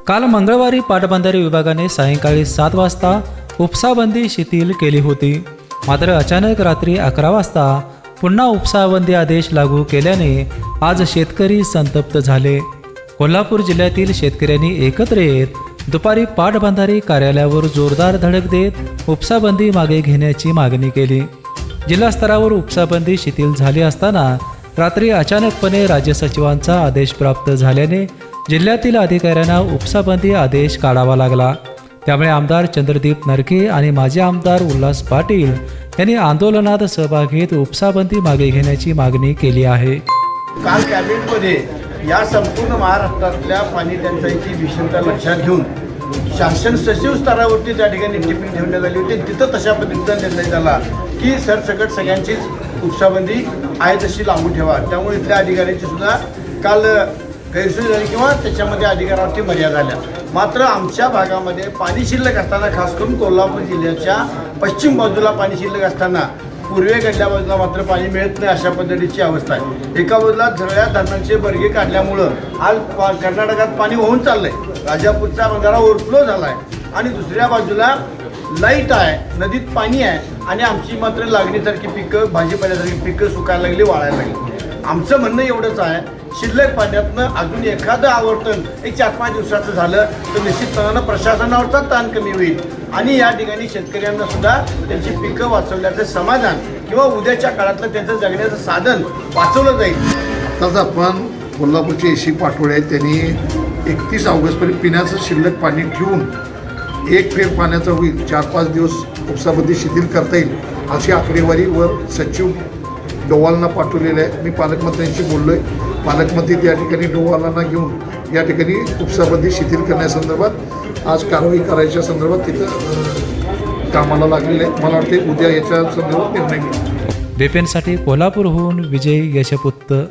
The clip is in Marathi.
काल मंगळवारी पाटबंधारे विभागाने सायंकाळी 7 वाजता उपसाबंदी शिथिल केली होती. मात्र अचानक रात्री 11 वाजता पुन्हा उपसाबंदी आदेश लागू केल्याने आज शेतकरी संतप्त झाले. कोल्हापूर जिल्ह्यातील शेतकऱ्यांनी एकत्र येत दुपारी पाटबंधारे कार्यालयावर जोरदार धडक देत उपसाबंदी मागे घेण्याची मागणी केली. जिल्हा स्तरावर उपसाबंदी शिथिल झाली असताना रात्री अचानकपणे राज्य सचिवांचा आदेश प्राप्त झाल्याने जिल्ह्यातील अधिकाऱ्यांना उपसाबंदी आदेश काढावा लागला. त्यामुळे आमदार चंद्रदीप नरके आणि माजी आमदार उल्हास पाटील यांनी आंदोलनात सहभाग घेत उपसाबंदी मागे घेण्याची मागणी केली आहे. काल कॅबिनेटमध्ये या संपूर्ण महाराष्ट्रातल्या पाणी टंचाईची भीषणता लक्षात घेऊन शासन सचिव स्तरावरती त्या ठिकाणी टिप्पणी ठेवण्यात आली होती. तिथं तशा पद्धतीचा निर्णय झाला की सरसकट सगळ्यांचीच उपसाबंदी आहे तशी लागू ठेवा. त्यामुळे इथल्या अधिकाऱ्यांची सुद्धा काल गैरसोय झाली किंवा त्याच्यामध्ये अधिकारावरती मर्यादा आल्या. मात्र आमच्या भागामध्ये पाणी शिल्लक असताना, खास करून कोल्हापूर जिल्ह्याच्या पश्चिम बाजूला पाणी शिल्लक असताना पूर्वेकडल्या बाजूला मात्र पाणी मिळत नाही अशा पद्धतीची अवस्था आहे. एका बाजूला सगळ्या धरणांचे बर्गे काढल्यामुळं आज कर्नाटकात पाणी वाहून चाललंय. राजापूरचा बंधारा ओव्हरफ्लो झाला आहे आणि दुसऱ्या बाजूला लाईट आहे, नदीत पाणी आहे आणि आमची मात्र लागणीसारखी पिकं, भाजीपाल्यासारखी पिकं सुकायला लागली, वाळायला लागली. आमचं म्हणणं एवढंच आहे, शिल्लक पाण्यातनं अजून एखादं आवर्तन 4-5 दिवसाचं झालं तर निश्चितपणानं प्रशासनावरचा ताण कमी होईल आणि या ठिकाणी शेतकऱ्यांना सुद्धा त्यांची पिकं वाचवल्याचं समाधान किंवा उद्याच्या काळातलं त्यांचं जगण्याचं साधन वाचवलं जाईल. आताच आपण कोल्हापूरचे एसी पाटोळे आहेत, त्यांनी 31 ऑगस्टपर्यंत पिण्याचं शिल्लक पाणी ठेवून एक फेर पाण्याचं होईल, 4-5 दिवस उपसाबंदी शिथिल करता येईल अशी आकडेवारीवर सचिव डोवालना पाठवलेलं आहे. मी पालकमंत्र्यांशी बोललो आहे. पालकमंत्री त्या ठिकाणी डोवालांना घेऊन या ठिकाणी उपसाबंदी शिथिल करण्यासंदर्भात आज कारवाई करायच्या संदर्भात तिथं कामाला लागलेलं आहे. मला वाटते उद्या याच्या संदर्भात निर्णय घेईल. वेपेनसाठी कोल्हापूरहून विजय यशपुत्र.